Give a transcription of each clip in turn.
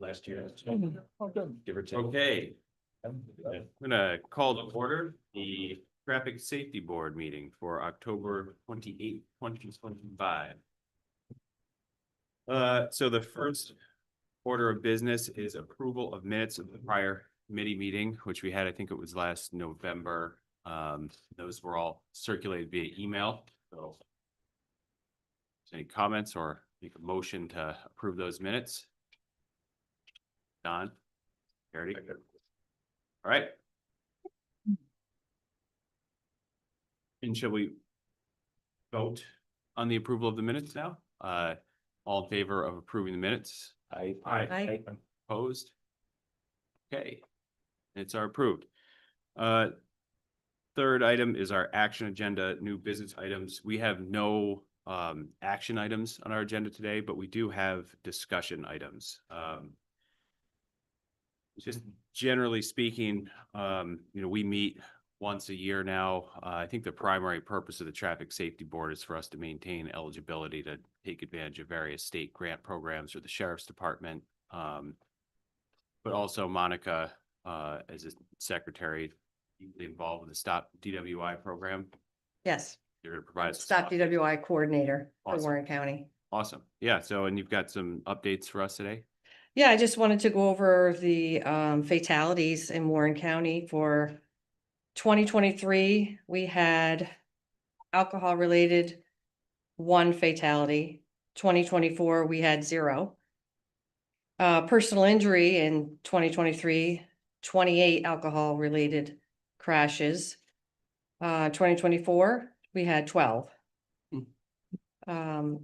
last year. Oh, good. Give or take. Okay, I'm gonna call to order the Traffic Safety Board meeting for October 28th, 2025. So the first order of business is approval of minutes of the prior committee meeting, which we had, I think it was last November. Those were all circulated via email. So any comments or make a motion to approve those minutes? Don? Garrity? All right. And shall we vote on the approval of the minutes now? All in favor of approving the minutes? Aye. Opposed? Okay, minutes are approved. Third item is our action agenda, new business items. We have no action items on our agenda today, but we do have discussion items. Just generally speaking, we meet once a year now. I think the primary purpose of the Traffic Safety Board is for us to maintain eligibility to take advantage of various state grant programs or the Sheriff's Department. But also Monica, as a secretary, involved with the Stop DWI program. Yes, You're going to provide us Stop DWI coordinator for Awesome. Warren County. Awesome. Yeah. So, and you've got some updates for us today. Yeah, I just wanted to go over the fatalities in Warren County for 2023. We had alcohol related 1 fatality. 2024, we had 0. Personal injury in 2023, 28 alcohol related crashes. 2024, we had 12.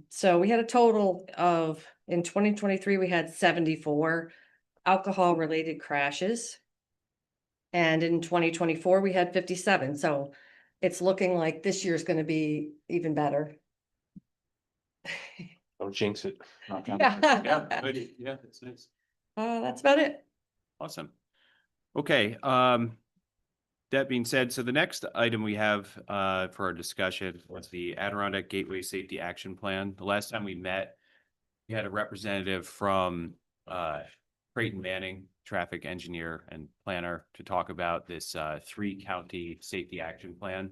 So we had a total of, in 2023, we had 74 alcohol related crashes. And in 2024, we had 57. So it's looking like this year's going to be even better. Don't jinx it. Yeah. Good. Yeah. That's nice. That's about it. Awesome. Okay. That being said, so the next item we have for our discussion was the Adirondack Gateway Safety Action Plan. The last time we met, we had a representative from Creighton Manning, traffic engineer and planner, to talk about this 3-county safety action plan.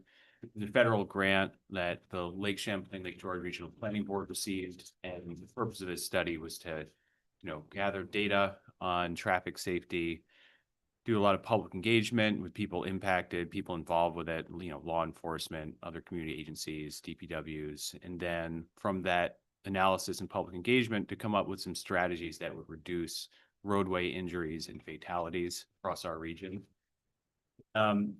The federal grant that the Lake Champlain, Lake George Regional Planning Board received, and the purpose of this study was to, gather data on traffic safety, do a lot of public engagement with people impacted, people involved with it, law enforcement, other community agencies, DPWs, and then from that analysis and public engagement to come up with some strategies that would reduce roadway injuries and fatalities across our region.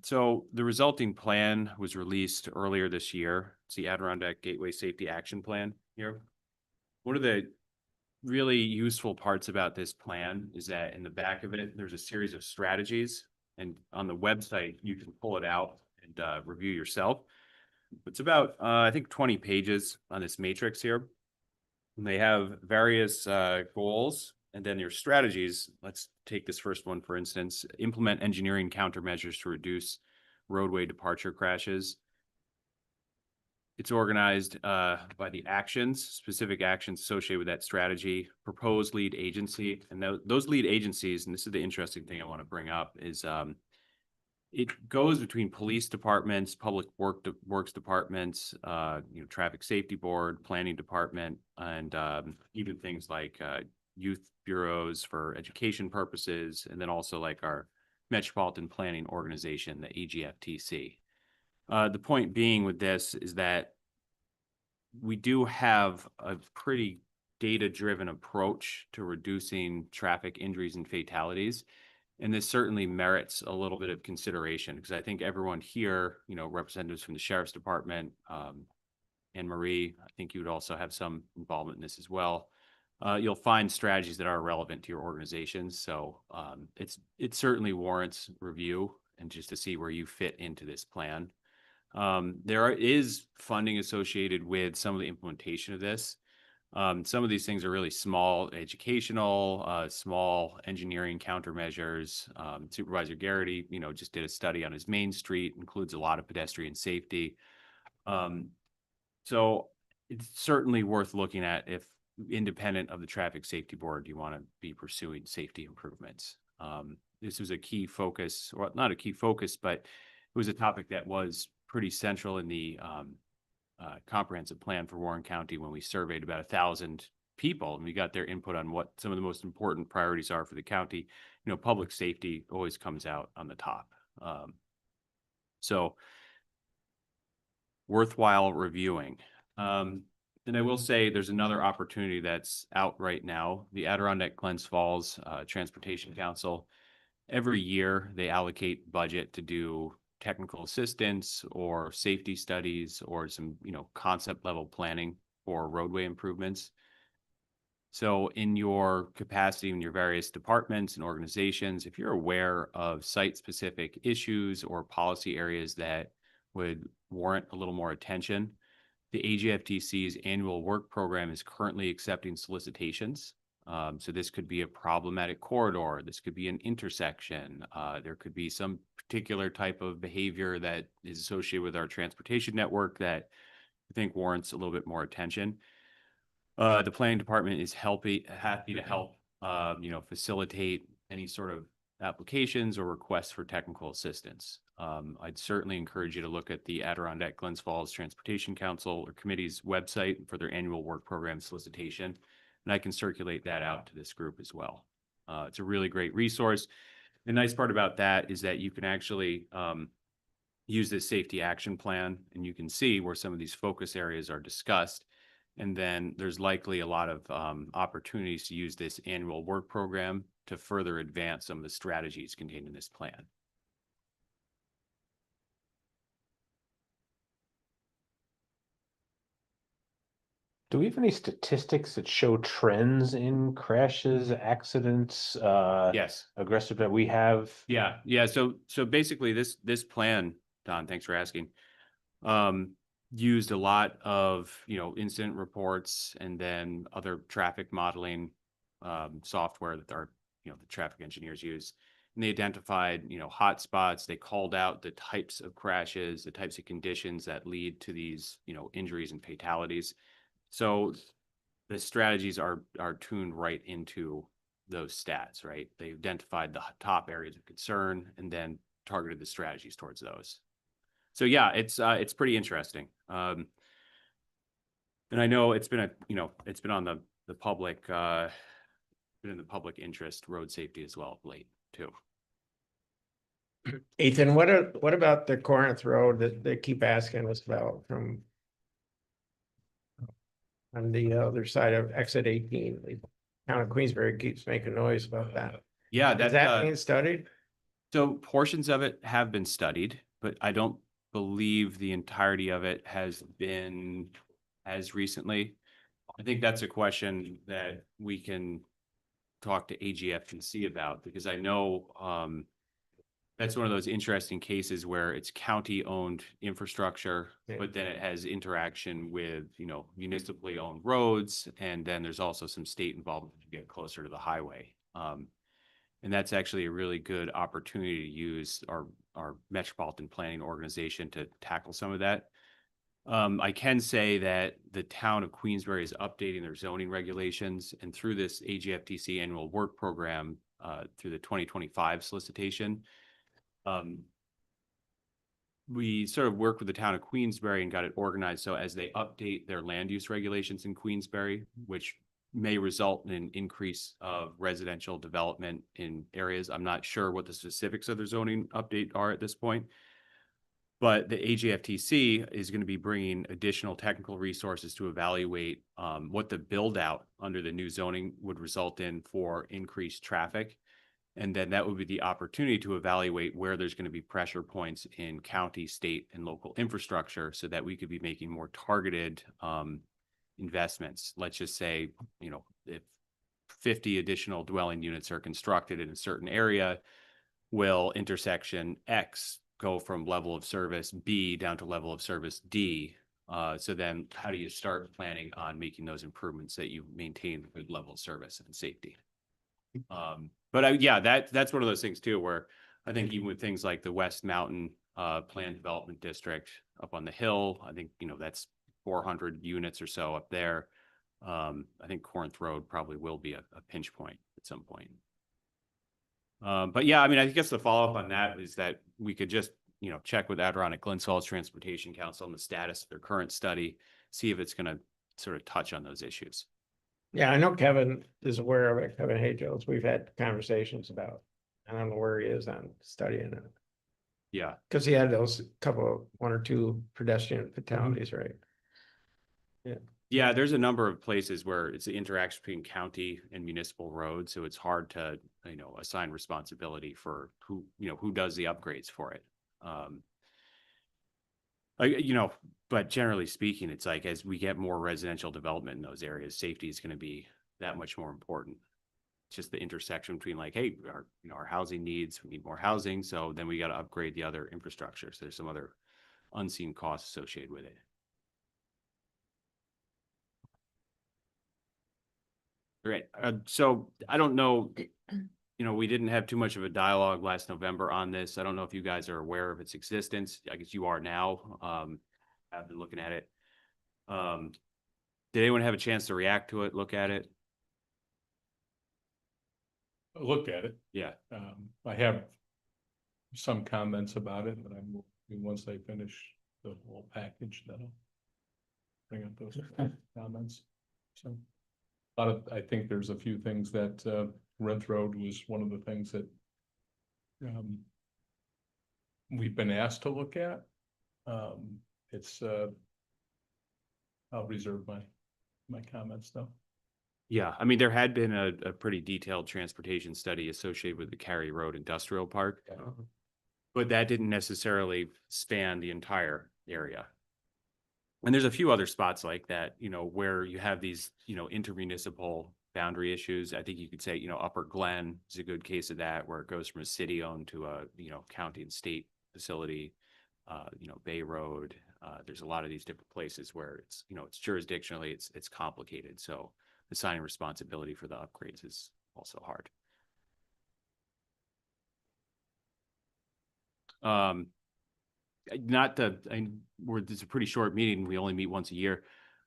So the resulting plan was released earlier this year. It's the Adirondack Gateway Safety Action Plan here. One of the really useful parts about this plan is that in the back of it, there's a series of strategies, and on the website, you can pull it out and review yourself. It's about, I think, 20 pages on this matrix here. And they have various goals, and then your strategies. Let's take this first one, for instance, implement engineering countermeasures to reduce roadway departure crashes. It's organized by the actions, specific actions associated with that strategy, proposed lead agency. And those lead agencies, and this is the interesting thing I want to bring up, is it goes between police departments, public works departments, traffic safety board, planning department, and even things like youth bureaus for education purposes, and then also like our metropolitan planning organization, the AGFTC. The point being with this is that we do have a pretty data-driven approach to reducing traffic injuries and fatalities. And this certainly merits a little bit of consideration, because I think everyone here, representatives from the Sheriff's Department, Anne Marie, I think you would also have some involvement in this as well. You'll find strategies that are relevant to your organizations. So it certainly warrants review and just to see where you fit into this plan. There is funding associated with some of the implementation of this. Some of these things are really small educational, small engineering countermeasures. Supervisor Garrity, just did a study on his Main Street, includes a lot of pedestrian safety. So it's certainly worth looking at if independent of the Traffic Safety Board, you want to be pursuing safety improvements. This was a key focus, or not a key focus, but it was a topic that was pretty central in the comprehensive plan for Warren County when we surveyed about 1,000 people and we got their input on what some of the most important priorities are for the county. You know, public safety always comes out on the top. So worthwhile reviewing. And I will say there's another opportunity that's out right now. The Adirondack Glens Falls Transportation Council, every year they allocate budget to do technical assistance or safety studies or some, you know, concept level planning for roadway improvements. So in your capacity in your various departments and organizations, if you're aware of site-specific issues or policy areas that would warrant a little more attention, the AGFTC's annual work program is currently accepting solicitations. So this could be a problematic corridor. This could be an intersection. There could be some particular type of behavior that is associated with our transportation network that I think warrants a little bit more attention. The planning department is happy to help, you know, facilitate any sort of applications or requests for technical assistance. I'd certainly encourage you to look at the Adirondack Glens Falls Transportation Council or Committee's website for their annual work program solicitation, and I can circulate that out to this group as well. It's a really great resource. The nice part about that is that you can actually use this safety action plan, and you can see where some of these focus areas are discussed. And then there's likely a lot of opportunities to use this annual work program to further advance some of the strategies contained in this plan. Do we have any statistics that show trends in crashes, accidents, Yes. aggressive that we have? Yeah. So basically this plan, Don, thanks for asking, used a lot of, you know, incident reports and then other traffic modeling software that our, you know, the traffic engineers use. And they identified, you know, hot spots. They called out the types of crashes, the types of conditions that lead to these, you know, injuries and fatalities. So the strategies are tuned right into those stats, right? They identified the top areas of concern and then targeted the strategies towards those. So yeah, it's pretty interesting. And I know it's been it's been on the public, been in the public interest, road safety as well of late too. Ethan, what about the Corinth Road that they keep asking us about from on the other side of exit 18? The town of Queensbury keeps making noise about that. Yeah, Is that being studied? So portions of it have been studied, but I don't believe the entirety of it has been as recently. I think that's a question that we can talk to AGFTC about, because I know that's one of those interesting cases where it's county-owned infrastructure, but then it has interaction with, you know, municipally owned roads, and then there's also some state involvement to get closer to the highway. And that's actually a really good opportunity to use our metropolitan planning organization to tackle some of that. I can say that the town of Queensbury is updating their zoning regulations, and through this AGFTC annual work program, through the 2025 solicitation, we sort of worked with the town of Queensbury and got it organized so as they update their land use regulations in Queensbury, which may result in an increase of residential development in areas. I'm not sure what the specifics of their zoning update are at this point, but the AGFTC is going to be bringing additional technical resources to evaluate what the build out under the new zoning would result in for increased traffic. And then that would be the opportunity to evaluate where there's going to be pressure points in county, state, and local infrastructure so that we could be making more targeted investments. Let's just say, you know, if 50 additional dwelling units are constructed in a certain area, will intersection X go from level of service B down to level of service D? So then how do you start planning on making those improvements that you maintain a good level of service and safety? But yeah, that's one of those things too, where I think even with things like the West Mountain Planned Development District up on the hill, I think, you know, that's 400 units or so up there. I think Corinth Road probably will be a pinch point at some point. But yeah, I mean, I guess the follow-up on that is that we could just, you know, check with Adirondack Glens Falls Transportation Council on the status of their current study, see if it's gonna sort of touch on those issues. Yeah, I know Kevin is aware of it, Kevin Hayjones, we've had conversations about, I don't know where he is on studying it. Yeah, Cause he had those one or two pedestrian fatalities, right? yeah, there's a number of places where it's the interaction between county and municipal roads, so it's hard to, you know, assign responsibility for who, you know, who does the upgrades for it. You know, but generally speaking, it's like as we get more residential development in those areas, safety is going to be that much more important. It's just the intersection between like, hey, our, you know, our housing needs, we need more housing, so then we got to upgrade the other infrastructure. So there's some other unseen costs associated with it. Great. So I don't know, you know, we didn't have too much of a dialogue last November on this. I don't know if you guys are aware of its existence. I guess you are now. I've been looking at it. Did anyone have a chance to react to it, look at it? I looked at it. Yeah. I have some comments about it, but once I finish the whole package, then I'll bring up those comments. So, I think there's a few things that, Renth Road was one of the things that we've been asked to look at. I'll reserve my comments though. Yeah, I mean, there had been a pretty detailed transportation study associated with the Cary Road Industrial Park, but that didn't necessarily span the entire area. And there's a few other spots like that, you know, where you have these, you know, intermunicipal boundary issues. I think you could say, you know, Upper Glen is a good case of that, where it goes from a city-owned to a, you know, county and state facility. You know, Bay Road. There's a lot of these different places where it's, you know, it's jurisdictionally, it's complicated. So assigning responsibility for the upgrades is also hard. Not that it's a pretty short meeting. We only meet once a year.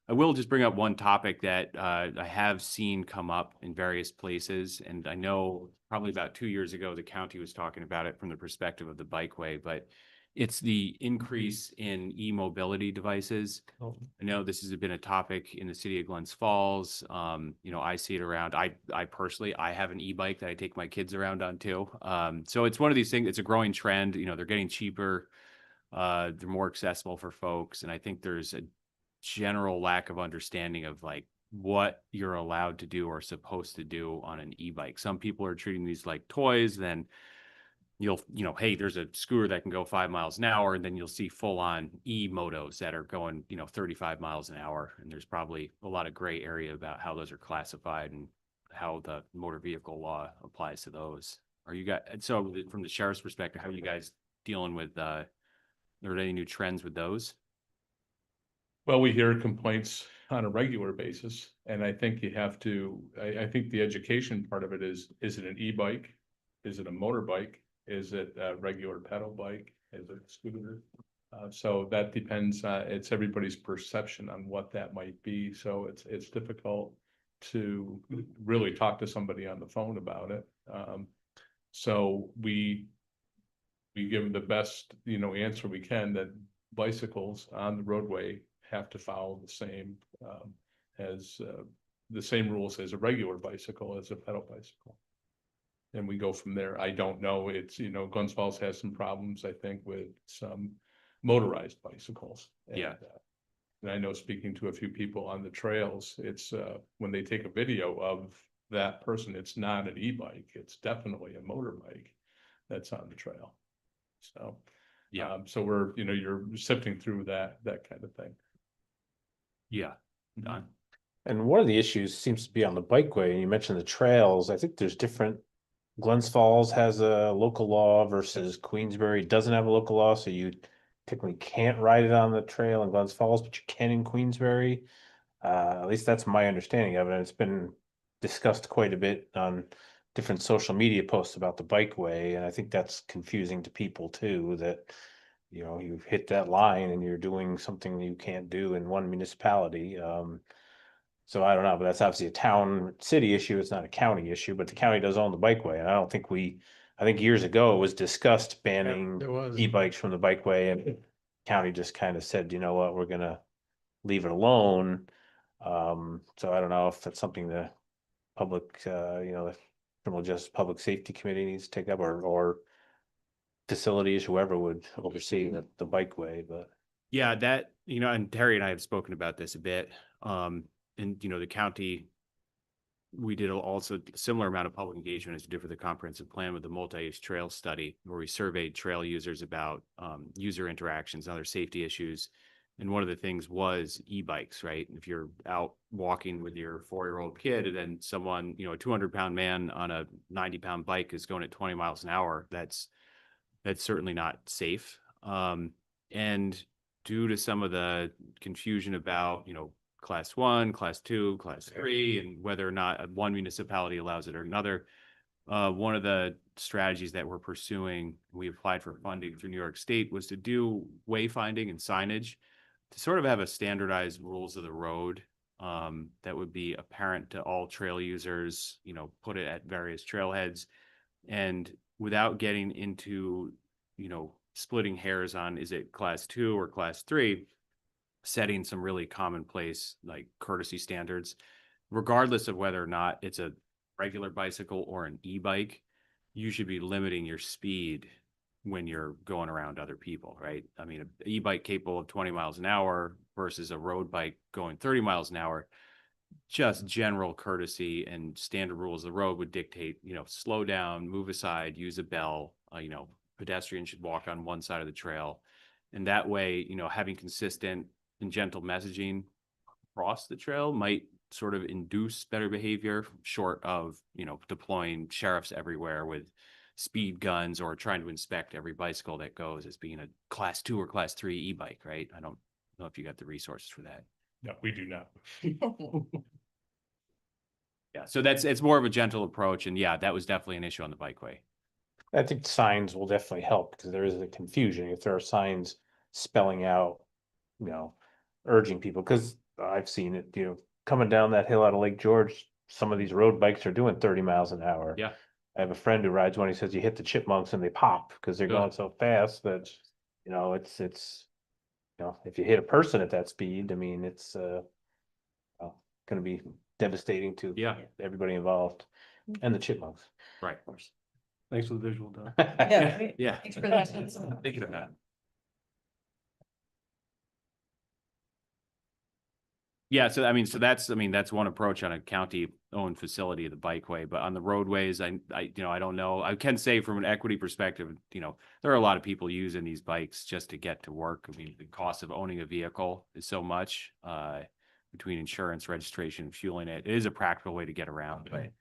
I will just bring up one topic that I have seen come up in various places. And I know probably about 2 years ago, the county was talking about it from the perspective of the bikeway, but it's the increase in e-mobility devices. Oh. I know this has been a topic in the city of Glens Falls. You know, I see it around. I personally, I have an e-bike that I take my kids around on too. So it's one of these things, it's a growing trend. You know, they're getting cheaper. They're more accessible for folks. And I think there's a general lack of understanding of like what you're allowed to do or supposed to do on an e-bike. Some people are treating these like toys, then you know, hey, there's a scooter that can go 5 miles an hour, and then you'll see full on e-motos that are going, you know, 35 miles an hour. And there's probably a lot of gray area about how those are classified and how the motor vehicle law applies to those. Are you guys, so from the sheriff's perspective, how are you guys dealing with, are there any new trends with those? Well, we hear complaints on a regular basis, and I think you have to, I think the education part of it is it an e-bike? Is it a motorbike? Is it a regular pedal bike? Is it a scooter? So that depends, it's everybody's perception on what that might be. So it's difficult to really talk to somebody on the phone about it. So we give the best, you know, answer we can, that bicycles on the roadway have to follow the same the same rules as a regular bicycle, as a pedal bicycle. And we go from there. I don't know, it's, you know, Glens Falls has some problems, I think, with some motorized bicycles. Yeah. And I know, speaking to a few people on the trails, it's when they take a video of that person, it's not an e-bike, it's definitely a motorbike that's on the trail. So, Yeah. So we're, you know, you're sifting through that kind of thing. Yeah. Don? And one of the issues seems to be on the bikeway, and you mentioned the trails. I think there's different. Glens Falls has a local law versus Queensbury doesn't have a local law, so you technically can't ride it on the trail in Glens Falls, but you can in Queensbury. At least that's my understanding of it. And it's been discussed quite a bit on different social media posts about the bikeway, and I think that's confusing to people too, that you know, you've hit that line and you're doing something you can't do in one municipality. So I don't know, but that's obviously a town, city issue. It's not a county issue, but the county does own the bikeway. And I don't think I think years ago it was discussed banning there was. e-bikes from the bikeway, and county just kind of said, you know what, we're gonna leave it alone. So I don't know if that's something the public, the criminal justice public safety committee needs to take up, or facilities, whoever would oversee the bikeway, but. Yeah, that, and Terry and I have spoken about this a bit. And, the county, we did also a similar amount of public engagement as we did for the comprehensive plan with the multi-use trail study, where we surveyed trail users about user interactions and other safety issues. And one of the things was e-bikes, right? If you're out walking with your 4-year-old kid and then someone, a 200-pound man on a 90-pound bike is going at 20 miles an hour, that's certainly not safe. And due to some of the confusion about, class 1, class 2, class 3, and whether or not one municipality allows it or another, one of the strategies that we're pursuing, we applied for funding through New York State, was to do wayfinding and signage to sort of have a standardized rules of the road that would be apparent to all trail users, put it at various trailheads, and without getting into, splitting hairs on, is it class 2 or class 3, setting some really commonplace like courtesy standards, regardless of whether or not it's a regular bicycle or an e-bike. You should be limiting your speed when you're going around other people, right? I mean, an e-bike capable of 20 miles an hour versus a road bike going 30 miles an hour, just general courtesy and standard rules of the road would dictate, slow down, move aside, use a bell, pedestrians should walk on one side of the trail. And that way, having consistent and gentle messaging across the trail might sort of induce better behavior, short of, deploying sheriffs everywhere with speed guns or trying to inspect every bicycle that goes as being a class 2 or class 3 e-bike, right? I don't know if you got the resources for that. No, we do not. Yeah, so it's more of a gentle approach, and yeah, that was definitely an issue on the bikeway. I think signs will definitely help, because there is a confusion if there are signs spelling out, urging people, because I've seen it, coming down that hill out of Lake George, some of these road bikes are doing 30 miles an hour. Yeah. I have a friend who rides one, he says you hit the chipmunks and they pop because they're Ugh. going so fast that, it's, if you hit a person at that speed, I mean, it's gonna be devastating to Yeah, everybody involved and the chipmunks. right. Thanks for the visual, Don. Yeah. Yeah. Thanks for that. Thinking of that. Yeah, so that's one approach on a county-owned facility, the bikeway, but on the roadways, I don't know. I can say from an equity perspective, there are a lot of people using these bikes just to get to work. I mean, the cost of owning a vehicle is so much, between insurance, registration, and fueling it. It is a practical way to get around, but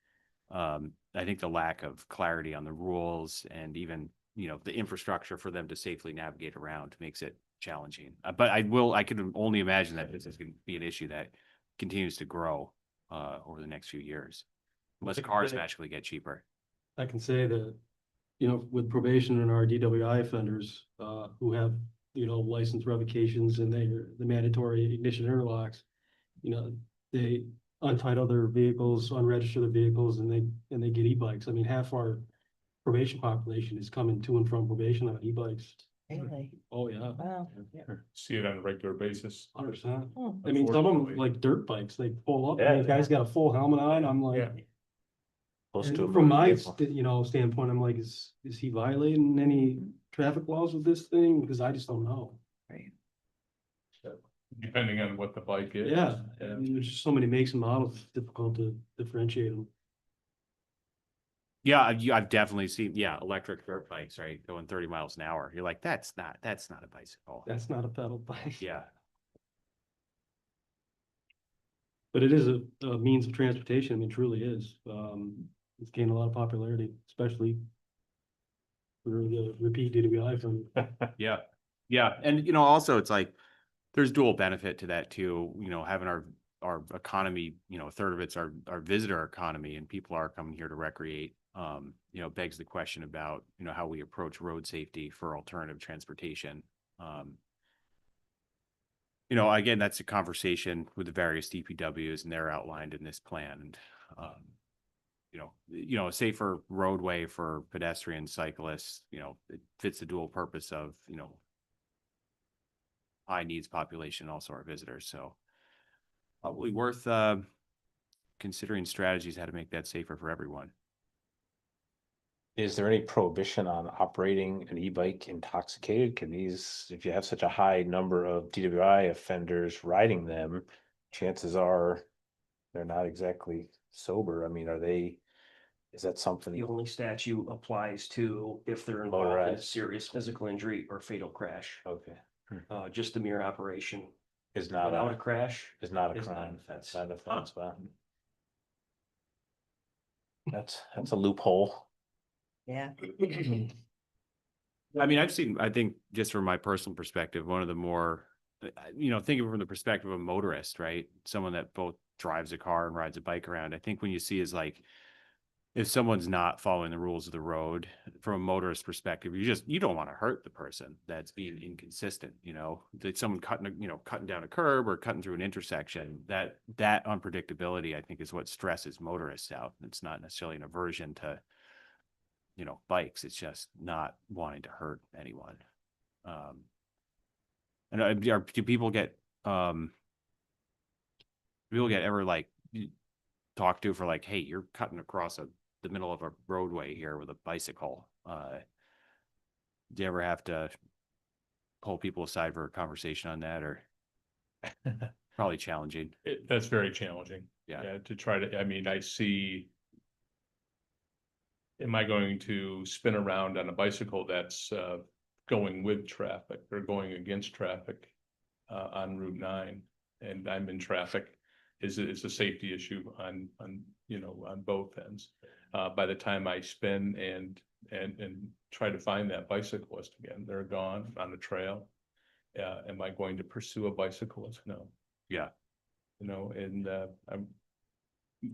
I think the lack of clarity on the rules and even, the infrastructure for them to safely navigate around makes it challenging. But I can only imagine that this is going to be an issue that continues to grow over the next few years, unless cars magically get cheaper. I can say that, with probation and our DWI offenders, who have, license revocations and the mandatory ignition interlocks, they untitle their vehicles, unregister their vehicles, and they get e-bikes. I mean, half our probation population is coming to and from probation on e-bikes. Really? Oh, yeah. Wow. See it on a regular basis. 100%. Hmm. I mean, some of them Unfortunately. like dirt bikes, they pull up, Yeah. and the guy's got a full helmet on, I'm Yeah. like, Close and to a from motor my, vehicle. standpoint, I'm like, is he violating any traffic laws with this thing? Because I just don't know. Depending on what the bike is. Yeah, I mean, there's just so many makes and models, it's difficult to differentiate them. Yeah, I've definitely seen, electric dirt bikes, right, going 30 miles an hour. You're like, that's not a bicycle. That's not a pedal bike. Yeah, But it is a means of transportation, I mean, truly is. It's gained a lot of popularity, especially for the repeat DWI from. yeah, yeah. And, also it's like, there's dual benefit to that too, having our economy, a third of it's our visitor economy, and people are coming here to recreate. Begs the question about, how we approach road safety for alternative transportation. you know, again, that's a conversation with the various DPWs and they're outlined in this plan and, you know, a safer roadway for pedestrians, cyclists, you know, it fits the dual purpose of, you know, high needs population, also our visitors. So probably worth, considering strategies how to make that safer for everyone. Is there any prohibition on operating an e-bike intoxicated? Can these, if you have such a high number of DWI offenders riding them, chances are they're not exactly sober. I mean, is that something? The only statute applies to if they're involved in a Motorized. serious physical injury or fatal crash. Okay, Just the mere operation is not without a a, crash is not a is not crime. an offense. Not an offense, wow. That's a loophole. Yeah. I mean, I think just from my personal perspective, one of the more, you know, thinking from the perspective of a motorist, right? Someone that both drives a car and rides a bike around. I think when you see is like, if someone's not following the rules of the road from a motorist perspective, you don't want to hurt the person that's being inconsistent, you know, that someone cutting down a curb or cutting through an intersection, that unpredictability, I think, is what stresses motorists out. It's not necessarily an aversion to, you know, bikes. It's just not wanting to hurt anyone. And do people get ever like talked to for like, hey, you're cutting across the middle of a roadway here with a bicycle? Do you ever have to pull people aside for a conversation on that, or probably challenging? That's very challenging. Yeah. To try to, I mean, I see. Am I going to spin around on a bicycle that's going with traffic or going against traffic on Route 9, and I'm in traffic? It's a safety issue on on both ends. By the time I spin and try to find that bicyclist again, they're gone on the trail. Am I going to pursue a bicyclist? No. Yeah. And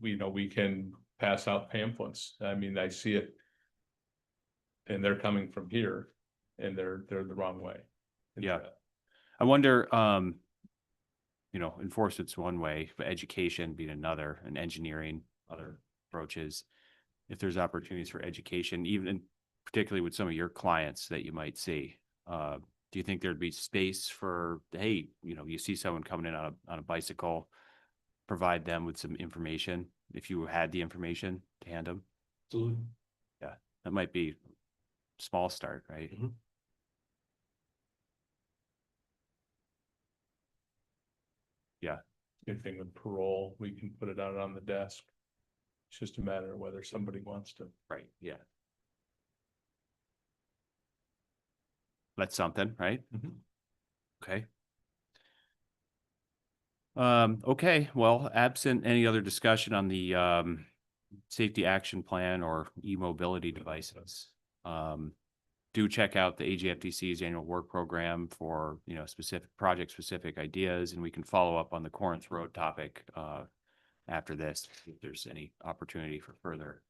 we can pass out pamphlets. I mean, I see it. And they're coming from here and they're the wrong way. Yeah. I wonder, enforcement's one way, but education being another, and engineering, other approaches. If there's opportunities for education, even particularly with some of your clients that you might see, do you think there'd be space for, hey, you see someone coming in on a bicycle, provide them with some information if you had the information to hand them? Absolutely. Yeah, that might be a small start, right? Mhm. Yeah. Good thing with parole, we can put it out on the desk. It's just a matter of whether somebody wants to. Right, yeah. That's something, right? Mhm. Okay. Okay, well, absent any other discussion on the safety action plan or e-mobility devices, do check out the AGFDC's annual work program for, specific project-specific ideas, and we can follow up on the Corinth Road topic after this, if there's any opportunity for further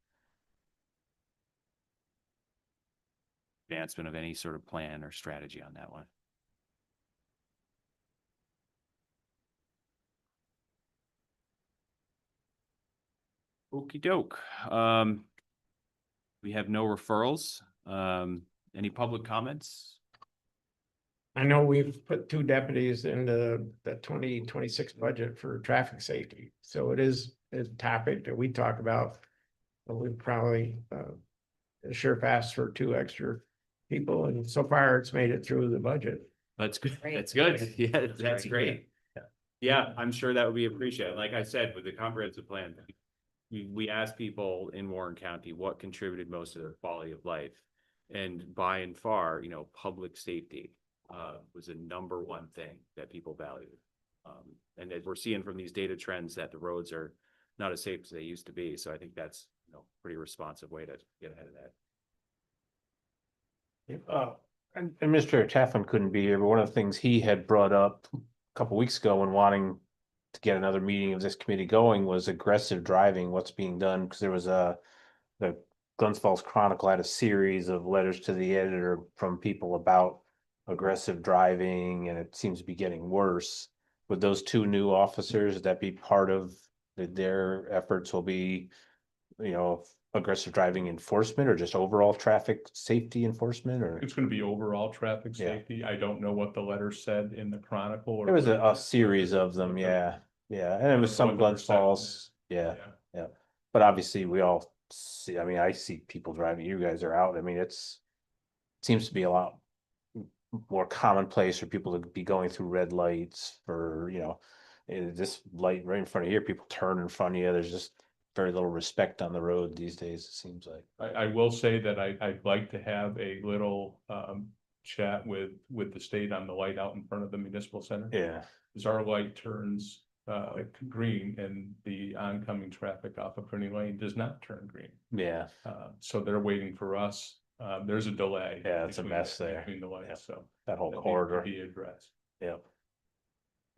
advancement of any sort of plan or strategy on that one. Okey doke. We have no referrals. Any public comments? I know we've put 2 deputies into the 2026 budget for traffic safety, so it is a topic that we talk about. But we probably sure fast for 2 extra people, and so far it's made it through the budget. That's good. Great. That's good. Yeah, that's great. great. Yeah, I'm sure that would be appreciated. Like I said, with the comprehensive plan, we asked people in Warren County what contributed most to their quality of life. And by and far, public safety was the #1 thing that people valued. And as we're seeing from these data trends that the roads are not as safe as they used to be. So I think that's a pretty responsive way to get ahead of that. And Mr. Chaffin couldn't be here, but one of the things he had brought up a couple weeks ago when wanting to get another meeting of this committee going was aggressive driving, what's being done, because there was the Glens Falls Chronicle had a series of letters to the editor from people about aggressive driving, and it seems to be getting worse. Would those two new officers, would that be part of their efforts will be, you know, aggressive driving enforcement or just overall traffic safety enforcement or? It's gonna be overall traffic Yeah. safety. I don't know what the letter said in the Chronicle. or There was what a the- series of them, what the- yeah, and I it was don't know some what the Glens perception Falls, is. yeah. But obviously, we all see, I mean, I see people driving, you guys are out, I mean, seems to be a lot more commonplace for people to be going through red lights for, you know, this light right in front of here, people turn in front of you, there's just very little respect on the road these days, it seems like. I will say that I'd like to have a little chat with the state on the light out in front of the municipal center. Yeah, Because our light turns green and the oncoming traffic off of Kearney Lane does not turn green. yeah, So they're waiting for us. There's a delay. Yeah, it's a between mess there. Between the lights, Yep. so. that whole that needs to corridor, Be addressed. yeah,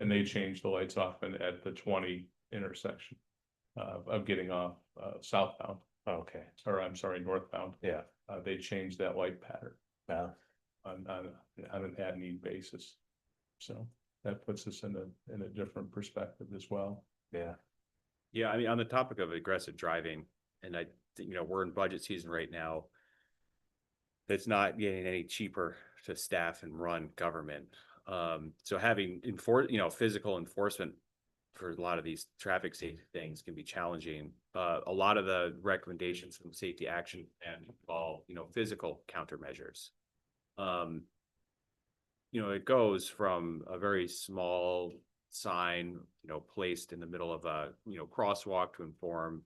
And they changed the lights off at the 20 intersection of getting off southbound, okay, or I'm sorry, northbound. yeah, They changed that light pattern yeah, on an at-need basis. So that puts us in a different perspective as well. yeah, Yeah, I mean, on the topic of aggressive driving, and you know, we're in budget season right now. It's not getting any cheaper to staff and run government. So having physical enforcement for a lot of these traffic safety things can be challenging. A lot of the recommendations from safety action and involve, physical countermeasures. It goes from a very small sign, placed in the middle of a, crosswalk to inform,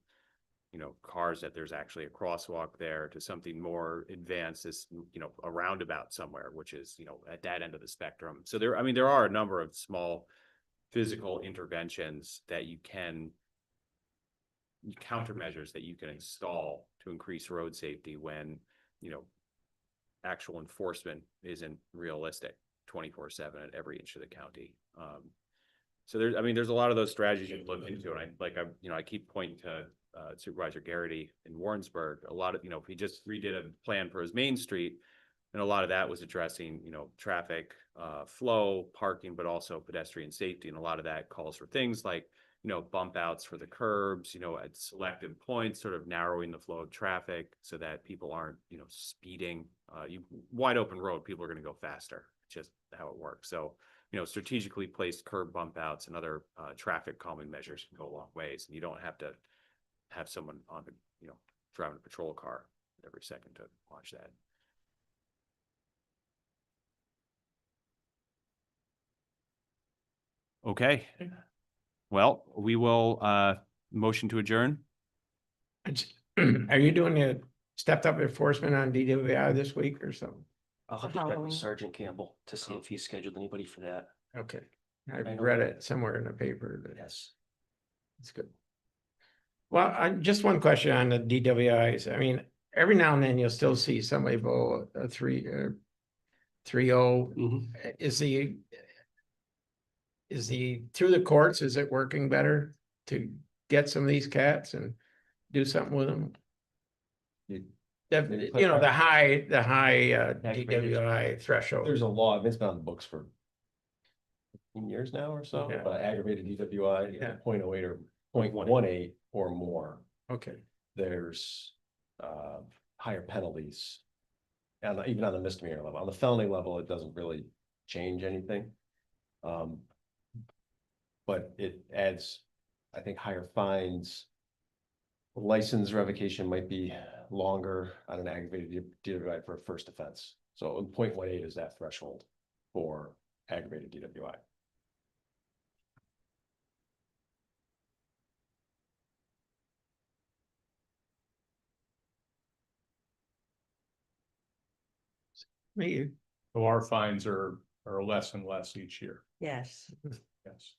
cars that there's actually a crosswalk there, to something more advanced as, a roundabout somewhere, which is, at that end of the spectrum. So there are a number of small physical interventions that countermeasures that you can install to increase road safety when, actual enforcement isn't realistic 24/7 at every inch of the county. So there's a lot of those strategies you can look into, and I keep pointing to Supervisor Garrity in Warrensburg. A lot of, he just redid a plan for his Main Street, and a lot of that was addressing, traffic flow, parking, but also pedestrian safety. And a lot of that calls for things like, bump outs for the curbs, at selected points, sort of narrowing the flow of traffic so that people aren't, speeding. Wide open road, people are going to go faster. It's just how it works. So, strategically placed curb bump outs and other traffic calming measures can go a long ways. And you don't have to have someone on the, driving a patrol car every second to watch that. Okay. Well, we will motion to adjourn. Are you doing a stepped up enforcement on DWI this week or something? I'll have to check Halloween. with Sergeant Campbell to see if he's scheduled anybody for that. Okay, I I've know. read it somewhere in the paper. That Yes. It's good. Well, just one question on the DWIs. I mean, every now and then you'll still see somebody blow a 3.0. Mhm. Is the through the courts, is it working better to get some of these cats and do something with them? Maybe put The our- high Aggravated. DWI threshold. There's a law, it's been on the books for 15 years now or so, Yeah. but aggravated DWI, Yeah. 0.08 or 0.18 or more, Okay, there's higher penalties. And even on the misdemeanor level, on the felony level, it doesn't really change anything. But it adds, I think, higher fines. License revocation might be longer on an aggravated DWI for a first offense. So 0.18 is that threshold for aggravated DWI. me, So our fines are less and less each year. yes. Yes.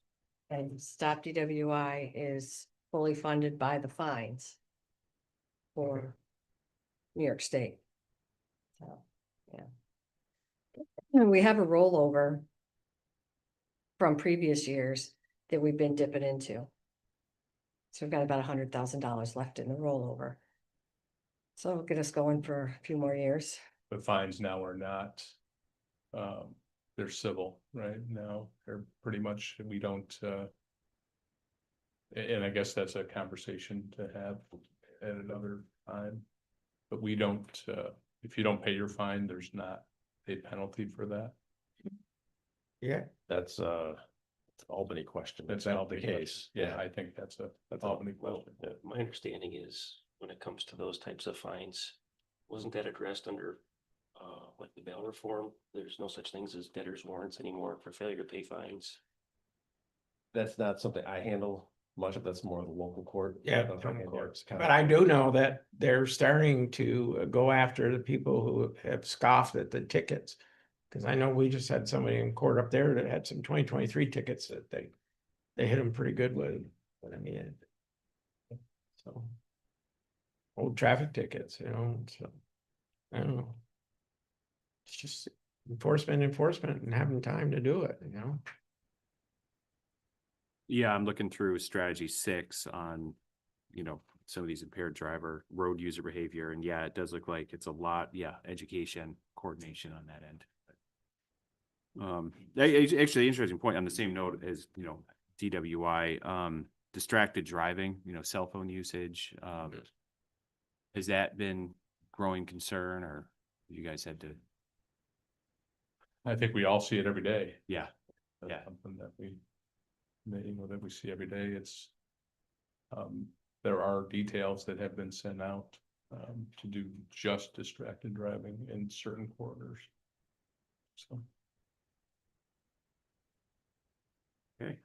And Stop DWI is fully funded by the fines for New York State. So, yeah. And we have a rollover from previous years that we've been dipping into. So we've got about $100,000 left in the rollover. So it'll get us going for a few more years. The fines now are not they're civil right now. They're pretty much, we don't, and I guess that's a conversation to have at another time. But we don't, if you don't pay your fine, there's not a penalty for that. Yeah, That's Albany question. That's That's not the Albany. case. Yeah, I think that's a That's Albany Well, question. my understanding is when it comes to those types of fines, wasn't that addressed under like the bail reform? There's no such things as debtors warrants anymore for failure to pay fines. That's not something I handle much of. That's more of the local court. yeah, Those common are courts. kind But of- I do know that they're starting to go after the people who have scoffed at the tickets. Cause I know we just had somebody in court up there that had some 2023 tickets that they hit them pretty good with, but I mean. So. Old traffic tickets, you know, so. I don't know. It's just enforcement and having time to do it, you know? Yeah, I'm looking through strategy 6 on, some of these impaired driver, road user behavior, and yeah, it does look like it's a lot, education, coordination on that end. Actually, interesting point on the same note as, DWI, distracted driving, cell phone usage, has that been growing concern, or you guys had to? I think we all see it every day. Yeah, That's Yeah. something that that we see every day. It's. There are details that have been sent out, to do just distracted driving in certain corridors. So. okay.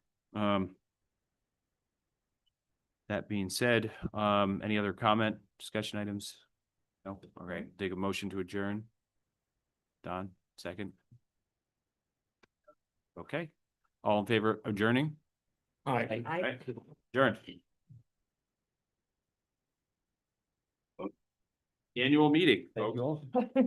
That being said, any other comment, discussion items? No, all right, take a motion to adjourn. Don, second. Okay, all in favor of adjourning? All right. Right. Adjourn. Annual meeting. Thank folks. you all.